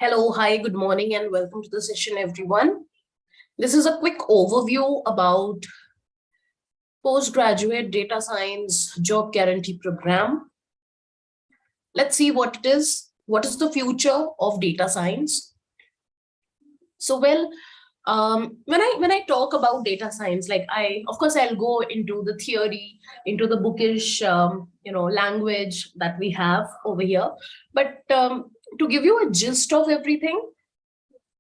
Hello, hi, good morning, and welcome to the session, everyone. This is a quick overview about postgraduate data science job guarantee program. Let's see what it is. What is the future of data science? So, well, when I talk about data science, like of course I'll go into the theory, into the bookish language that we have over here, but to give you a gist of everything,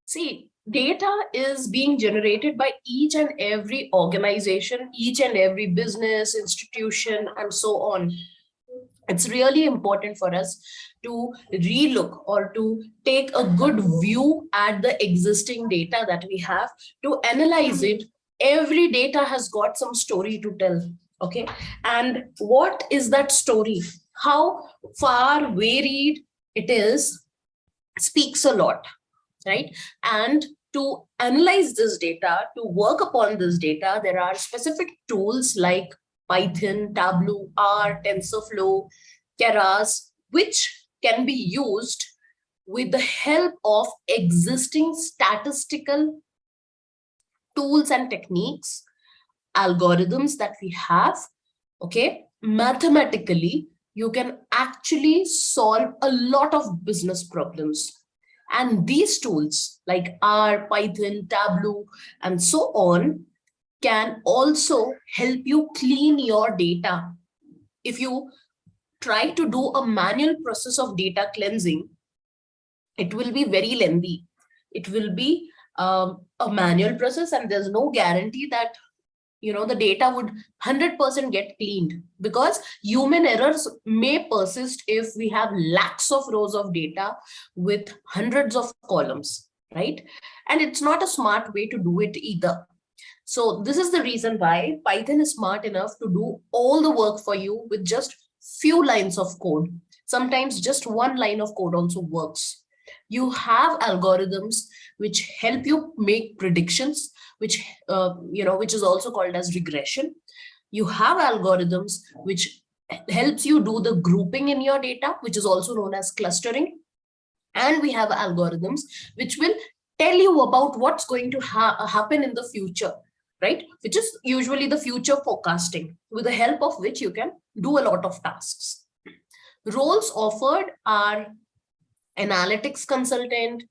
see, data is being generated by each and every organization, each and every business, institution, and so on. It's really important for us to relook or to take a good view at the existing data that we have, to analyze it. Every data has got some story to tell. Okay. And what is that story? How far varied it is speaks a lot, right? And to analyze this data, to work upon this data, there are specific tools like Python, Tableau, R, TensorFlow, Keras, which can be used with the help of existing statistical tools and techniques, algorithms that we have. Okay, mathematically, you can actually solve a lot of business problems. And these tools like R, Python, Tableau, and so on can also help you clean your data. If you try to do a manual process of data cleansing, it will be very lengthy. It will be a manual process, and there's no guarantee that the data would 100% get cleaned, because human errors may persist if we have lakhs of rows of data with hundreds of columns, right? And it's not a smart way to do it either. So this is the reason why Python is smart enough to do all the work for you with just few lines of code. Sometimes just one line of code also works. You have algorithms which help you make predictions, which is also called as regression. You have algorithms which helps you do the grouping in your data, which is also known as clustering. And we have algorithms which will tell you about what's going to happen in the future, right? Which is usually the future forecasting, with the help of which you can do a lot of tasks. Roles offered are analytics consultant,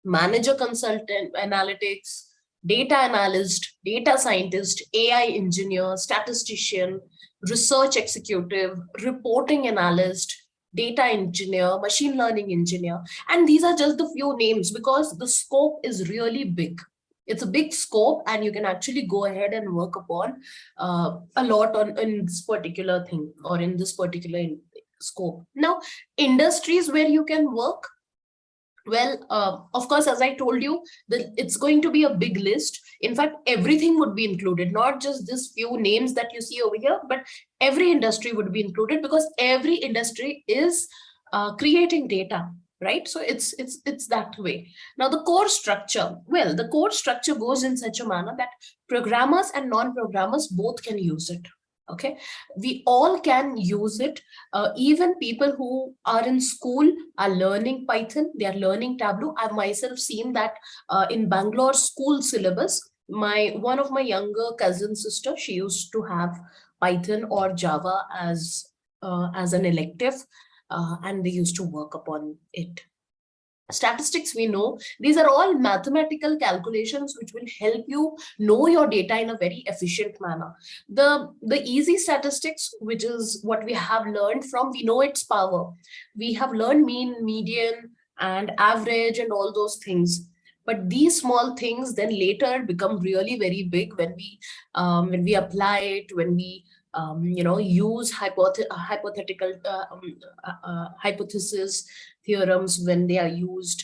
manager consultant, analytics, data analyst, data scientist, AI engineer, statistician, research executive, reporting analyst, data engineer, machine learning engineer. And these are just the few names because the scope is really big. It's a big scope, and you can actually go ahead and work upon a lot in this particular thing, or in this particular scope. Now, industries where you can work, well, of course, as I told you, it's going to be a big list. In fact, everything would be included, not just this few names that you see over here, but every industry would be included, because every industry is creating data, right? So it's that way. Now, the core structure, well, the core structure goes in such a manner that programmers and non-programmers both can use it. Okay, we all can use it. Even people who are in school are learning Python, they are learning Tableau. I've myself seen that in Bangalore school syllabus, one of my younger cousin sister, she used to have Python or Java as an elective, and they used to work upon it. Statistics, we know these are all mathematical calculations which will help you know your data in a very efficient manner. The easy statistics, which is what we have learned from, we know its power. We have learned mean, median, and average, and all those things. But these small things then later become really very big when we apply it, when we use hypothetical hypothesis theorems, when they are used,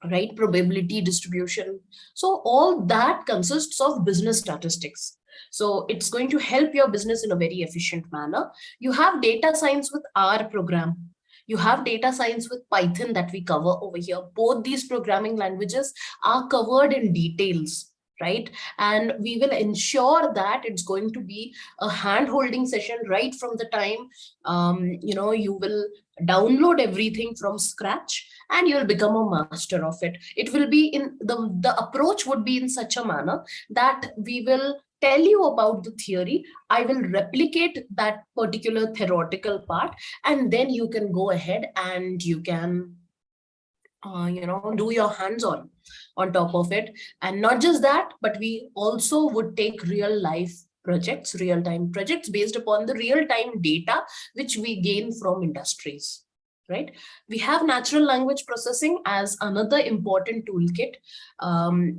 right? Probability distribution. So all that consists of business statistics. So it's going to help your business in a very efficient manner. You have data science with R program. You have data science with Python that we cover over here. Both these programming languages are covered in details. right? And we will ensure that it's going to be a hand-holding session right from the time you will download everything from scratch, and you'll become a master of it. It will be in the approach would be in such a manner that we will tell you about the theory, I will replicate that particular theoretical part, and then you can go ahead and you can do your hands-on top of it. And not just that, but we also would take real life projects, real-time projects based upon the real-time data which we gain from industries, right? We have natural language processing as another important toolkit,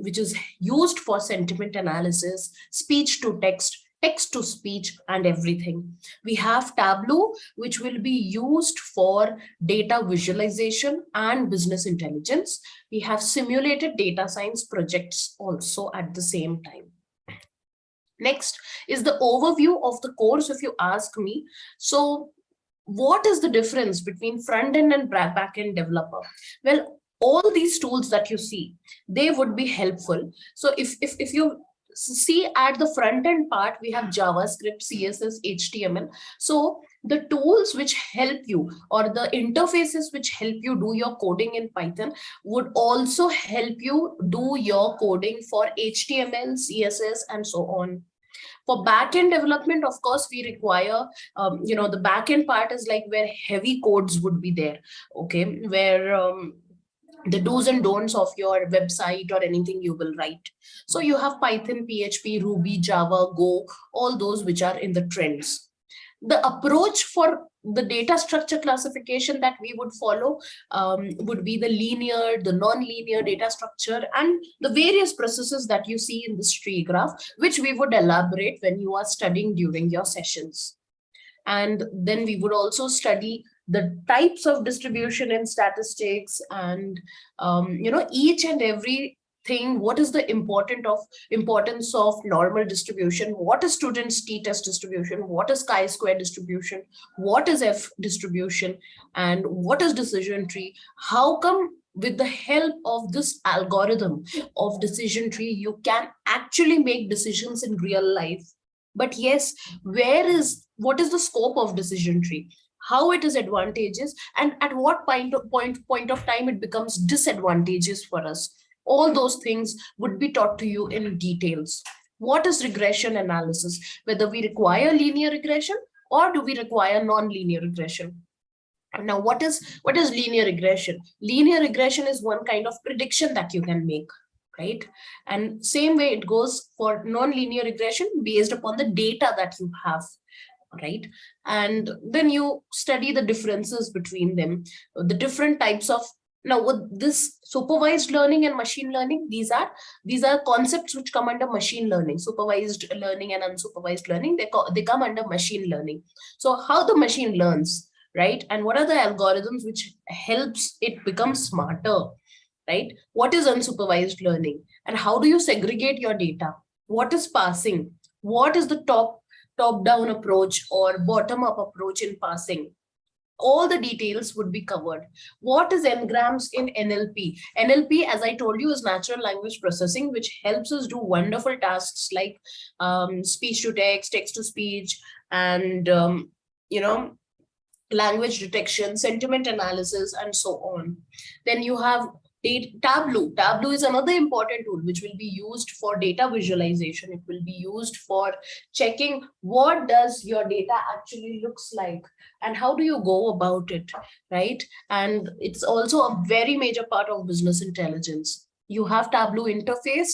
which is used for sentiment analysis, speech to text, text to speech, and everything. We have Tableau, which will be used for data visualization and business intelligence. We have simulated data science projects also at the same time. Next is the overview of the course, if you ask me. So what is the difference between front-end and back-end developer? Well, all these tools that you see, they would be helpful. So if you see at the front-end part, we have JavaScript, CSS, HTML. So the tools which help you, or the interfaces which help you do your coding in Python, would also help you do your coding for HTML, CSS, and so on. For backend development, of course, we require, the backend part is like where heavy codes would be there, okay, where the do's and don'ts of your website or anything you will write. So you have Python, PHP, Ruby, Java, Go, all those which are in the trends. The approach for the data structure classification that we would follow would be the linear, the non-linear data structure, and the various processes that you see in this tree graph, which we would elaborate when you are studying during your sessions. And then we would also study the types of distribution in statistics, and each and every thing. What is the importance of normal distribution? What is students t-test distribution? What is chi-square distribution? What is F distribution? And what is decision tree? How come with the help of this algorithm of decision tree, you can actually make decisions in real life? But yes, what is the scope of decision tree? How it is advantageous, and at what point of time it becomes disadvantageous for us? All those things would be taught to you in details. What is regression analysis? Whether we require linear regression or do we require non-linear regression? Now, what is linear regression? Linear regression is one kind of prediction that you can make, right? And same way it goes for non-linear regression based upon the data that you have, right? And then you study the differences between them, the different types of. Now, with this supervised learning and machine learning, these are concepts which come under machine learning. Supervised learning and unsupervised learning, they come under machine learning. So how the machine learns, right? And what are the algorithms which helps it become smarter, right? What is unsupervised learning, and how do you segregate your data? What is parsing? What is the top-down approach or bottom-up approach in parsing? All the details would be covered. What is n-grams in NLP? NLP, as I told you, is natural language processing, which helps us do wonderful tasks like speech to text, text to speech, and language detection, sentiment analysis, and so on. Then you have Tableau. Tableau is another important tool which will be used for data visualization. It will be used for checking what does your data actually looks like and how do you go about it, right? And it's also a very major part of business intelligence. You have Tableau Interface,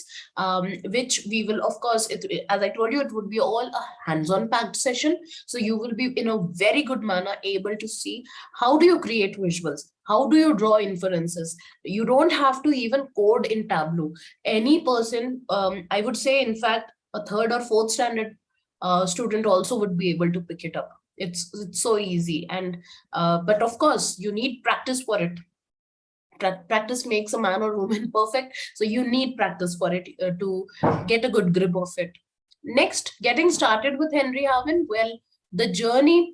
which we will, of course, as I told you, it would be all a hands-on packed session. So you will be in a very good manner able to see how do you create visuals, how do you draw inferences. You don't have to even code in Tableau. Any person, I would say, in fact, a third or fourth standard student also would be able to pick it up. It's so easy, and but of course, you need practice for it. Practice makes a man or woman perfect. So you need practice for it to get a good grip of it. Next, getting started with Henry Harvin. Well, the journey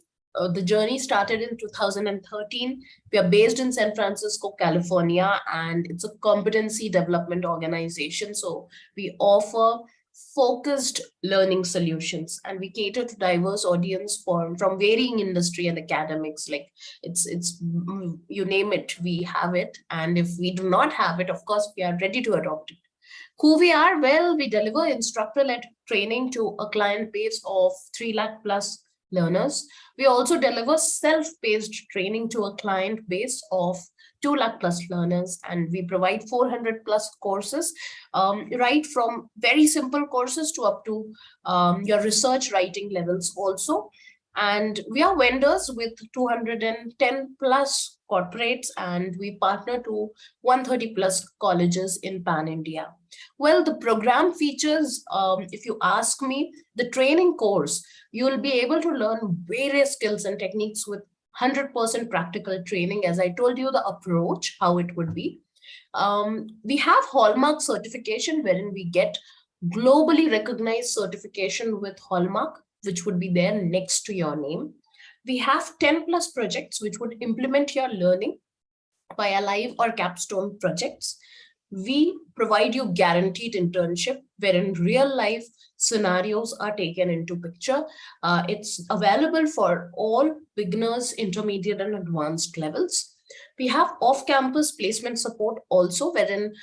the journey started in 2013. We are based in San Francisco, California, and it's a competency development organization. So we offer focused learning solutions, and we cater to diverse audience from varying industry and academics. Like it's you name it, we have it. And if we do not have it, of course, we are ready to adopt it. Who we are? Well, we deliver instructor-led training to a client base of 3 lakh plus learners. We also deliver self-paced training to a client base of 2 lakh plus learners, and we provide 400 plus courses, right from very simple courses to up to your research writing levels also. And we are vendors with 210 plus corporates, and we partner to 130 plus colleges in Pan India. Well, the program features, if you ask me, the training course, you will be able to learn various skills and techniques with 100% practical training. As I told you, the approach, how it would be. We have Hallmark certification, wherein we get globally recognized certification with Hallmark, which would be there next to your name. We have 10 plus projects which would implement your learning via live or capstone projects. We provide you guaranteed internship, wherein real life scenarios are taken into picture. It's available for all beginners, intermediate and advanced levels. We have off-campus placement support also, wherein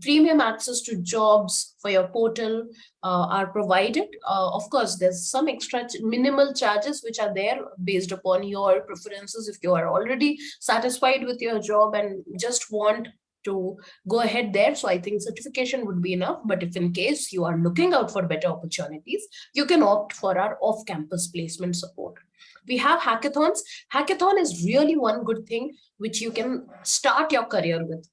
premium access to jobs for your portal are provided. Of course, there's some extra minimal charges which are there based upon your preferences. If you are already satisfied with your job and just want to go ahead there, so I think certification would be enough. But if in case you are looking out for better opportunities, you can opt for our off-campus placement support. We have hackathons. Hackathon is really one good thing which you can start your career with,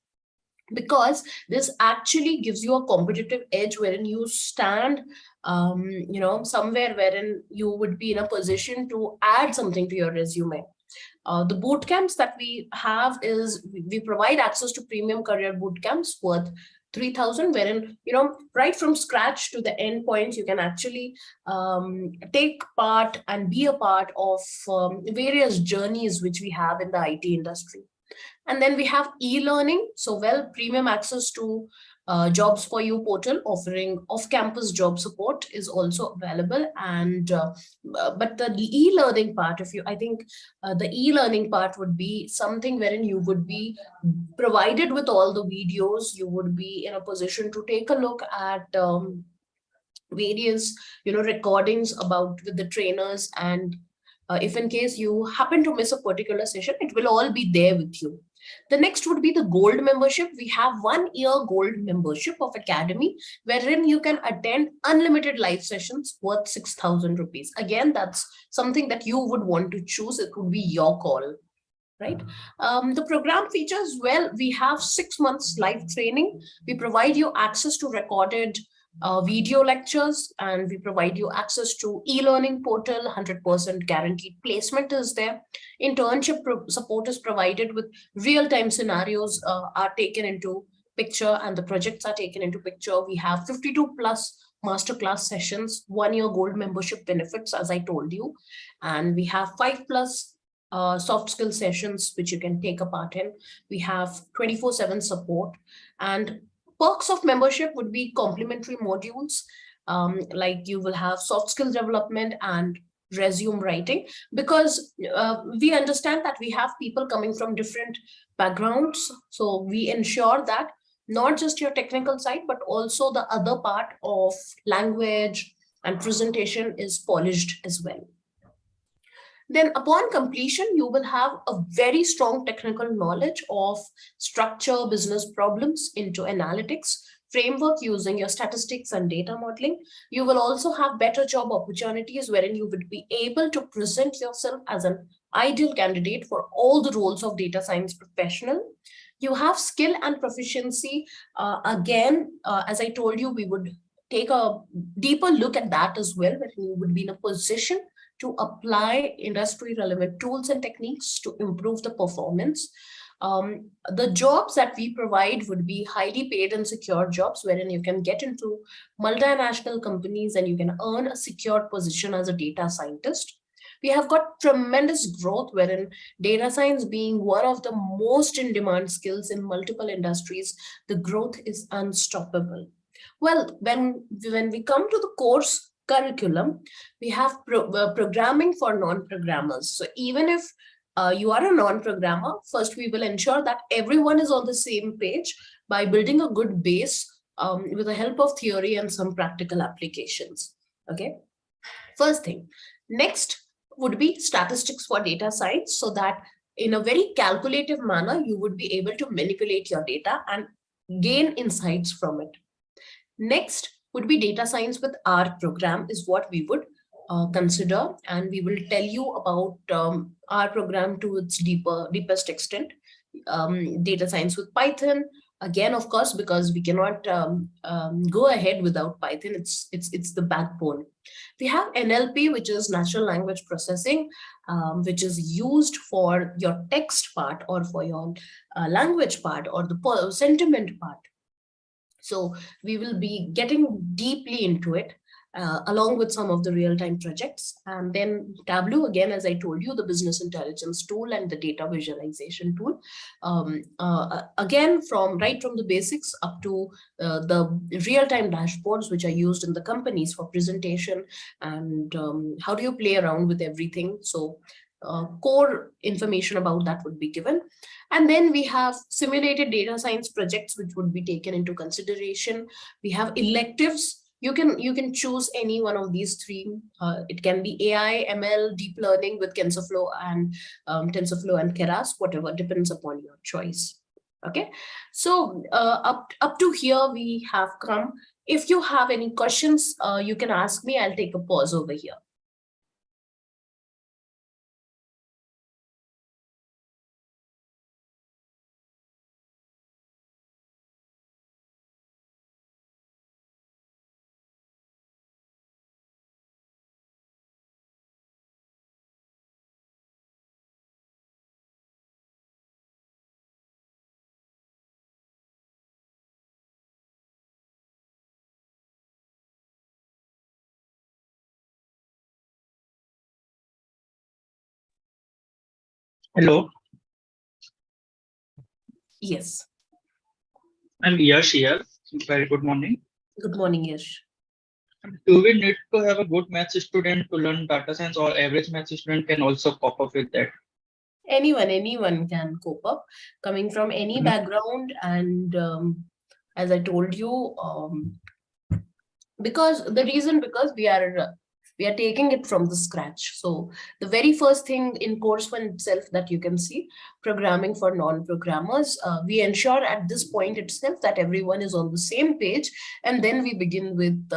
because this actually gives you a competitive edge wherein you stand somewhere wherein you would be in a position to add something to your resume. The boot camps that we have is we provide access to premium career boot camps worth 3,000, wherein, right from scratch to the end points, you can actually take part and be a part of various journeys which we have in the IT industry. And then we have e-learning. So, premium access to Jobs for You portal offering off-campus job support is also available. And but the e-learning part, the e-learning part would be something wherein you would be provided with all the videos. You would be in a position to take a look at various recordings with the trainers, and if in case you happen to miss a particular session, it will all be there with you. The next would be the gold membership. We have 1 year gold membership of Academy, wherein you can attend unlimited live sessions worth 6,000 rupees. Again, that's something that you would want to choose. It would be your call, right? The program features, we have 6 months live training. We provide you access to recorded video lectures, and we provide you access to e-learning portal. 100% guaranteed placement is there. Internship support is provided with real-time scenarios are taken into picture, and the projects are taken into picture. We have 52 plus masterclass sessions, 1 year gold membership benefits, as I told you, and we have 5 plus soft skill sessions which you can take a part in. We have 24/7 support, and perks of membership would be complimentary modules, like you will have soft skill development and resume writing, because we understand that we have people coming from different backgrounds. So we ensure that not just your technical side, but also the other part of language and presentation is polished as well. Then upon completion, you will have a very strong technical knowledge of structure business problems into analytics framework using your statistics and data modeling. You will also have better job opportunities wherein you would be able to present yourself as an ideal candidate for all the roles of data science professional. You have skill and proficiency. As I told you, we would take a deeper look at that as well, where you would be in a position to apply industry relevant tools and techniques to improve the performance. The jobs that we provide would be highly paid and secure jobs, wherein you can get into multinational companies and you can earn a secure position as a data scientist. We have got tremendous growth, wherein data science being one of the most in-demand skills in multiple industries, the growth is unstoppable. Well, when we come to the course curriculum, we have programming for non-programmers. So even if you are a non-programmer, first we will ensure that everyone is on the same page by building a good base with the help of theory and some practical applications. Okay, first thing. Next would be statistics for data science, so that in a very calculative manner, you would be able to manipulate your data and gain insights from it. Next would be data science with R program is what we would consider, and we will tell you about R program to its deepest extent. Data science with Python, again, of course, because we cannot go ahead without Python. It's the backbone. We have NLP, which is natural language processing, which is used for your text part or for your language part or the sentiment part. So we will be getting deeply into it along with some of the real-time projects. And then Tableau, again, as I told you, the business intelligence tool and the data visualization tool. Again, right from the basics up to the real-time dashboards, which are used in the companies for presentation and how do you play around with everything. So core information about that would be given. And then we have simulated data science projects, which would be taken into consideration. We have electives. You can choose any one of these three. It can be AI, ML, deep learning with TensorFlow and Keras, whatever, depends upon your choice. Okay, so up to here we have come. If you have any questions, you can ask me. I'll take a pause over here. Hello, Yes. I'm Yash here. Very good morning. Good morning, Yash. Do we need to have a good math student to learn data science, or average math student can also cope up with that? Anyone can cope up, coming from any background. And as I told you, because we are taking it from the scratch. So the very first thing in course one itself that you can see, programming for non-programmers, we ensure at this point itself that everyone is on the same page, and then we begin with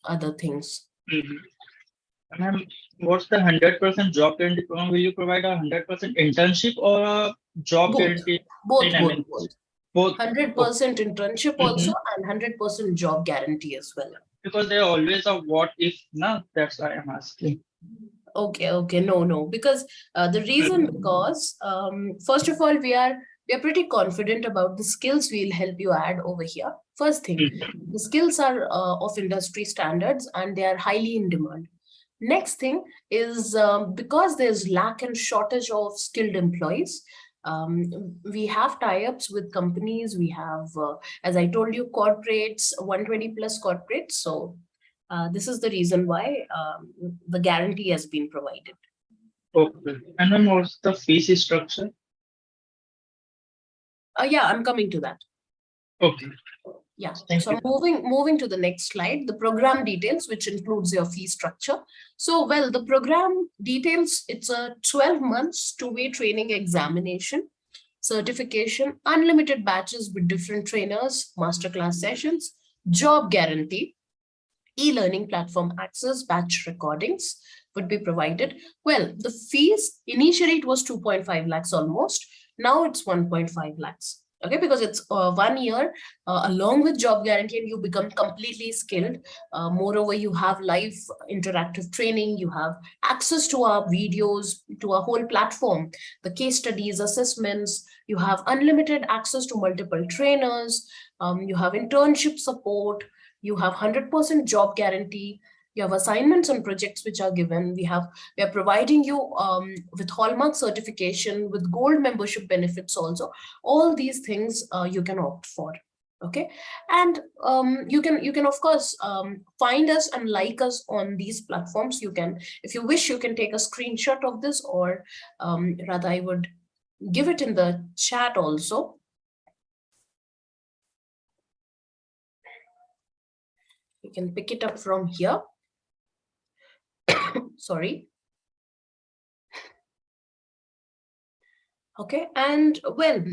other things. Ma'am, what's the 100% job guarantee program? Will you provide a 100% internship or a job guarantee? Both. 100% internship also, and 100% job guarantee as well. Because there always a what if, no? That's why I'm asking. Okay, no, because the reason, because first of all, we are pretty confident about the skills we'll help you add over here. First thing, the skills are of industry standards and they are highly in demand. Next thing is because there's lack and shortage of skilled employees, we have tie-ups with companies. We have, as I told you, corporates, 120 plus corporates. So this is the reason why the guarantee has been provided. Okay. And then what's the fees structure? Yeah, I'm coming to that. Okay. Yeah, so moving to the next slide, the program details, which includes your fee structure. So, well, the program details, it's a 12 months two-way training examination, certification, unlimited batches with different trainers, masterclass sessions, job guarantee, e-learning platform access, batch recordings would be provided. Well, the fees, initially it was 2.5 lakhs almost, now it's 1.5 lakhs. Okay, because it's 1 year along with job guarantee, and you become completely skilled. Moreover, you have live interactive training, you have access to our videos, to a whole platform, the case studies, assessments, you have unlimited access to multiple trainers, you have internship support, you have 100% job guarantee, You have assignments and projects which are given. We are providing you with Hallmark certification, with gold membership benefits also. All these things you can opt for. Okay, and you can of course find us and like us on these platforms. You can, if you wish, you can take a screenshot of this, or rather I would give it in the chat also. You can pick it up from here. Sorry. Okay, and well,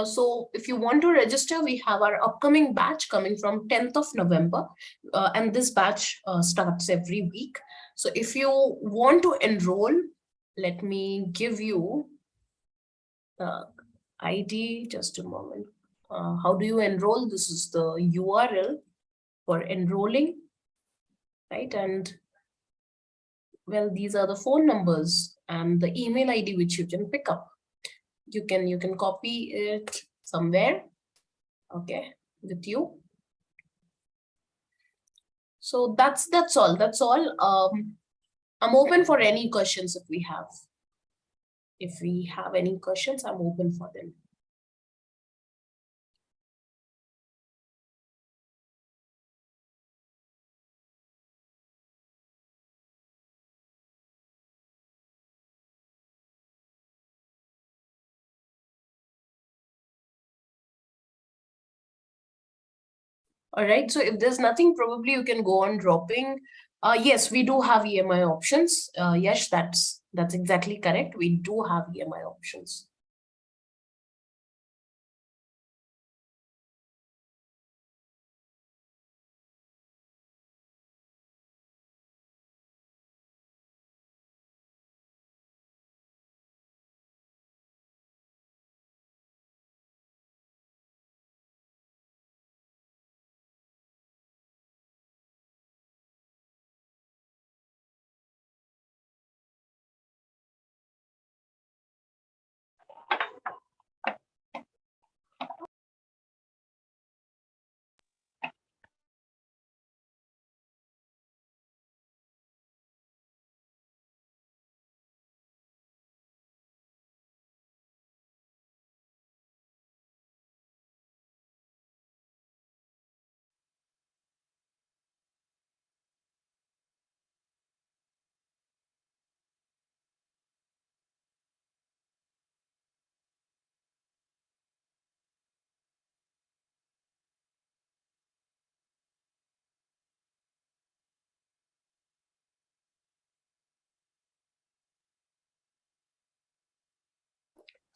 so if you want to register, we have our upcoming batch coming from 10th of November, and this batch starts every week. So if you want to enroll, let me give you the ID, just a moment. How do you enroll? This is the URL for enrolling, right? And well, these are the phone numbers and the email ID which you can pick up. You can copy it somewhere, okay, with you. So that's all. I'm open for any questions if we have. If we have any questions, I'm open for them. All right, so if there's nothing, probably you can go on dropping. Yes, we do have EMI options. Yes, that's exactly correct. We do have EMI options.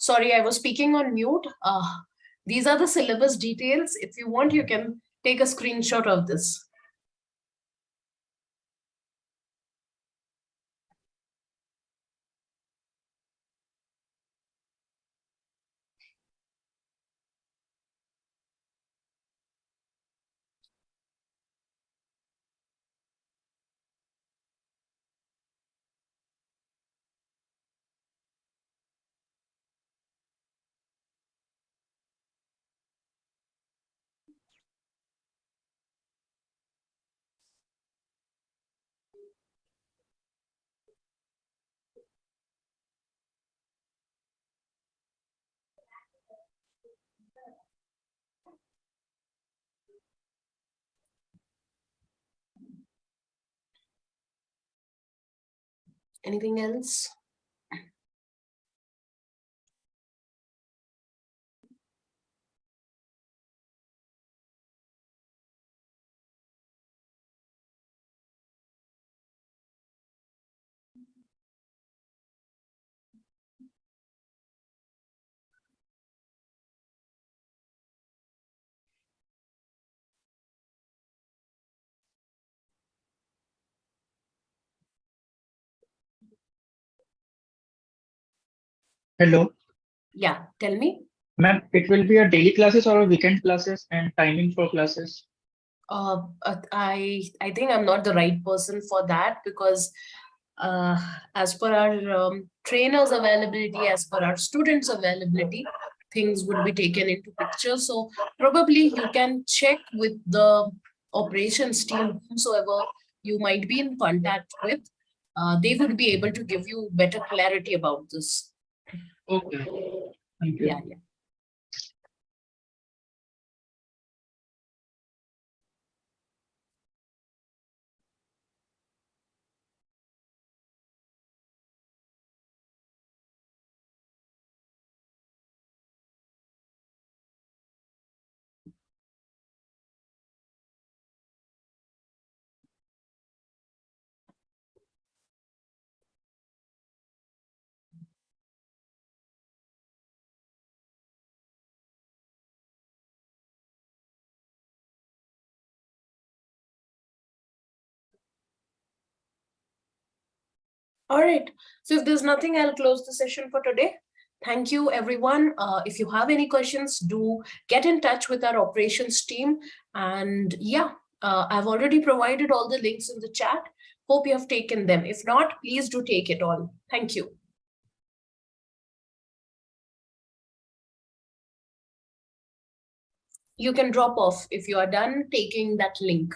Sorry, I was speaking on mute. These are the syllabus details. If you want, you can take a screenshot of this. Anything else? Hello. Yeah, tell me. Ma'am, it will be a daily classes or a weekend classes and timing for classes? I think I'm not the right person for that, because as per our trainers availability, as per our students availability, things would be taken into picture. So probably you can check with the operations team, whomsoever you might be in contact with, they would be able to give you better clarity about this. Okay. Thank you. Yeah, yeah. All right. So if there's nothing, I'll close the session for today. Thank you, everyone. If you have any questions, do get in touch with our operations team. And yeah, I've already provided all the links in the chat. Hope you have taken them. If not, please do take it all. Thank you. You can drop off if you are done taking that link.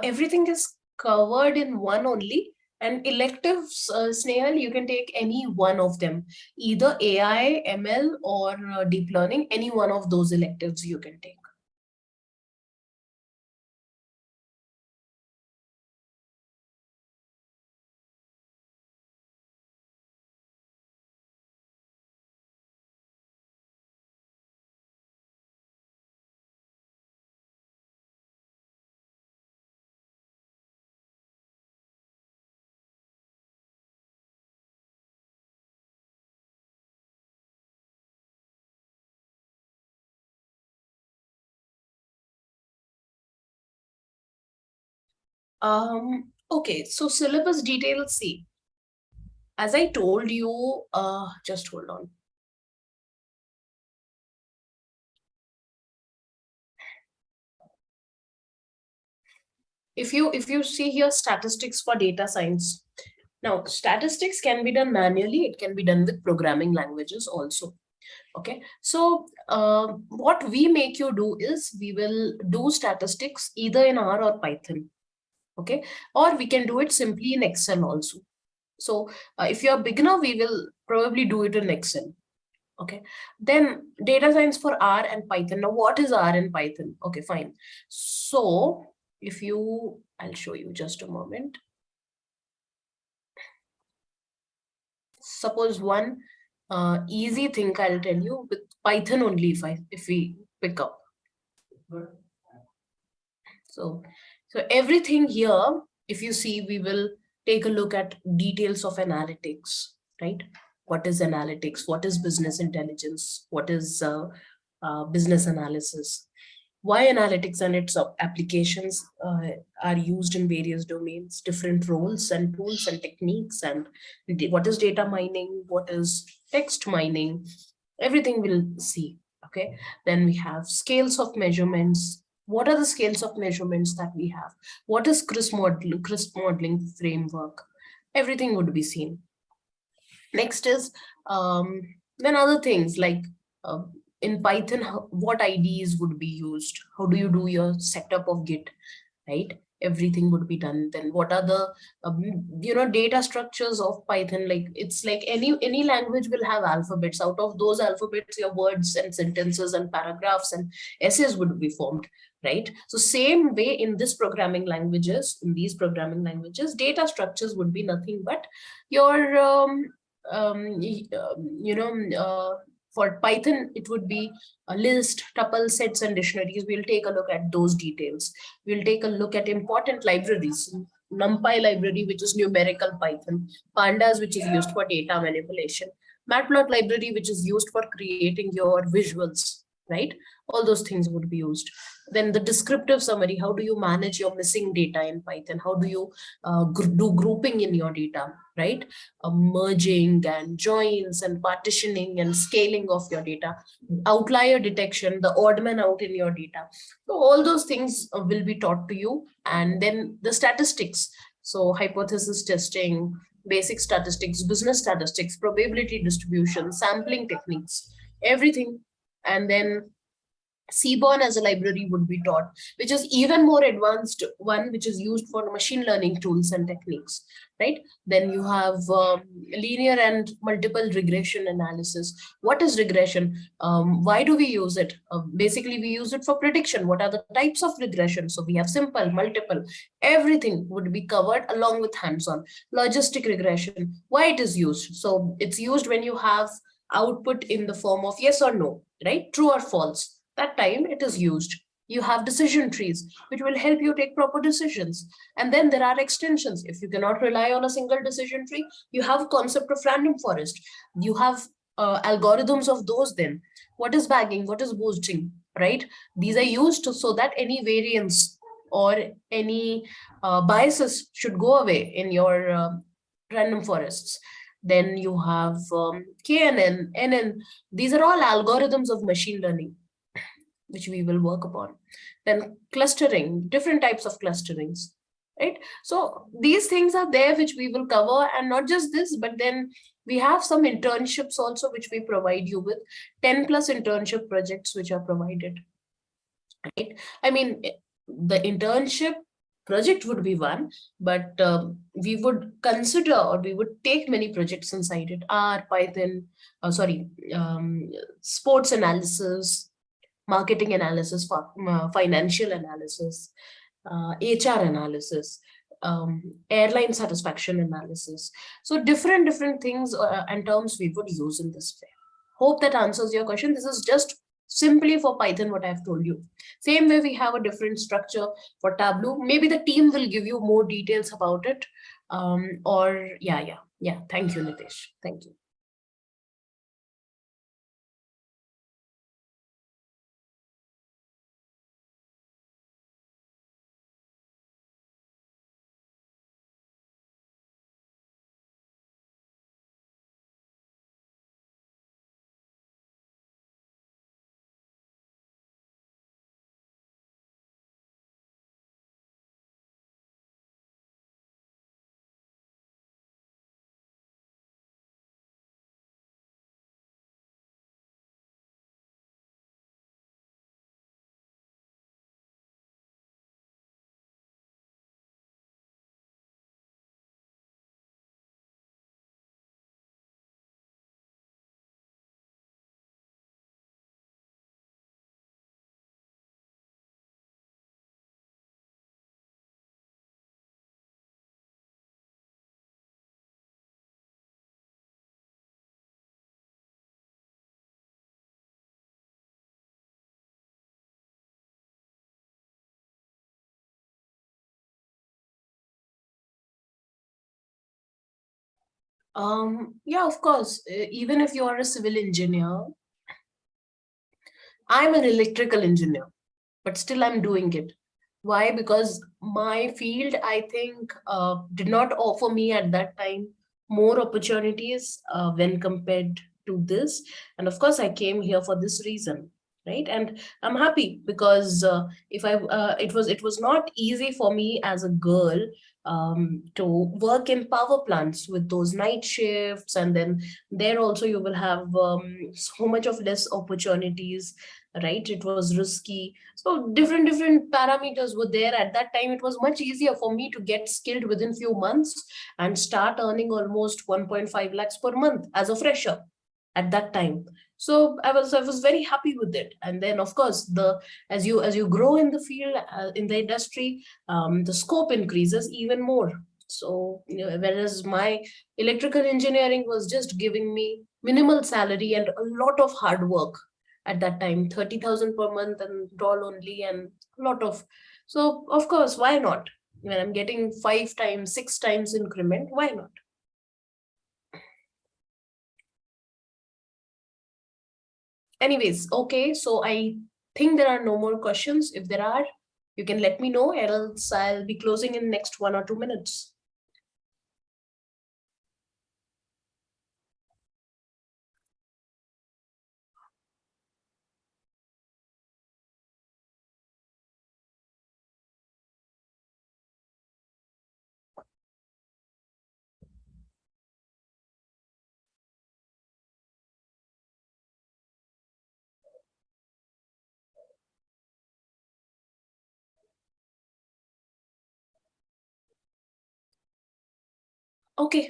Everything is covered in one only. And electives, Snehal, you can take any one of them, either AI, ML, or deep learning. Any one of those electives you can take. Okay, so syllabus details, see, as I told you, just hold on. If you see here, statistics for data science. Now, statistics can be done manually. It can be done with programming languages also. Okay, so what we make you do is we will do statistics either in R or Python. Okay, or we can do it simply in Excel also. So if you're a beginner, we will probably do it in Excel. Okay, then data science for R and Python. Now, what is R and Python? Okay, fine. So if you, I'll show you just a moment. Suppose one easy thing I'll tell you with Python only, if we pick up. So everything here, if you see, we will take a look at details of analytics, right? What is analytics? What is business intelligence? What is business analysis? Why analytics and its applications are used in various domains, different roles and tools and techniques, and what is data mining, what is text mining, everything we'll see. Okay, then we have scales of measurements. What are the scales of measurements that we have? What is CRISP modeling framework? Everything would be seen. Next is then other things like in Python, what IDs would be used? How do you do your setup of Git, right? Everything would be done. Then what are the data structures of Python? Like it's like any language will have alphabets. Out of those alphabets, your words and sentences and paragraphs and essays would be formed, right? So same way in these programming languages, data structures would be nothing but your for Python, it would be a list, tuple, sets, and dictionaries. We'll take a look at those details. We'll take a look at important libraries. NumPy library, which is numerical Python. Pandas, which is used for data manipulation. Matplotlib library, which is used for creating your visuals, right? All those things would be used. Then the descriptive summary, how do you manage your missing data in Python? How do you do grouping in your data, right? Merging and joins and partitioning and scaling of your data, outlier detection, the odd man out in your data. So all those things will be taught to you. And then the statistics. So hypothesis testing, basic statistics, business statistics, probability distribution, sampling techniques, everything. And then Seaborn as a library would be taught, which is even more advanced one, which is used for machine learning tools and techniques, right? Then you have linear and multiple regression analysis. What is regression? Why do we use it? Basically, we use it for prediction. What are the types of regression? So we have simple, multiple, everything would be covered along with hands-on. Logistic regression, why it is used? So it's used when you have output in the form of yes or no, right? True or false. That time it is used. You have decision trees, which will help you take proper decisions. And then there are extensions. If you cannot rely on a single decision tree, you have concept of random forest. You have algorithms of those then. What is bagging? What is boosting, right? These are used so that any variance or any biases should go away in your random forests. Then you have KNN, NN. These are all algorithms of machine learning, which we will work upon. Then clustering, different types of clusterings, right? So these things are there, which we will cover. And not just this, but then we have some internships also, which we provide you with 10+ internship projects, which are provided, right? I mean, the internship project would be one, but we would consider, or we would take many projects inside it. R, Python, sports analysis, marketing analysis, financial analysis, HR analysis, airline satisfaction analysis. So different things and terms we would use in this way. Hope that answers your question. This is just simply for Python, what I've told you. Same way we have a different structure for Tableau. Maybe the team will give you more details about it. Yeah. Thank you, Nitesh. Thank you. Yeah, of course. Even if you are a civil engineer, I'm an electrical engineer, but still I'm doing it. Why? Because my field, I think, did not offer me at that time more opportunities when compared to this. And of course, I came here for this reason, right? And I'm happy because if I, it was not easy for me as a girl to work in power plants with those night shifts, and then there also you will have so much of less opportunities, right? It was risky, so different parameters were there. At that time it was much easier for me to get skilled within few months and start earning almost 1.5 lakhs per month as a fresher at that time. So I was very happy with it. And then of course, the as you grow in the field, in the industry, the scope increases even more. So whereas my electrical engineering was just giving me minimal salary and a lot of hard work at that time, 30,000 per month and all only, and a lot of, so of course, why not? When I'm getting 5 times, 6 times increment, why not? Anyways, okay, so I think there are no more questions. If there are, you can let me know, else I'll be closing in next 1 or 2 minutes. Okay.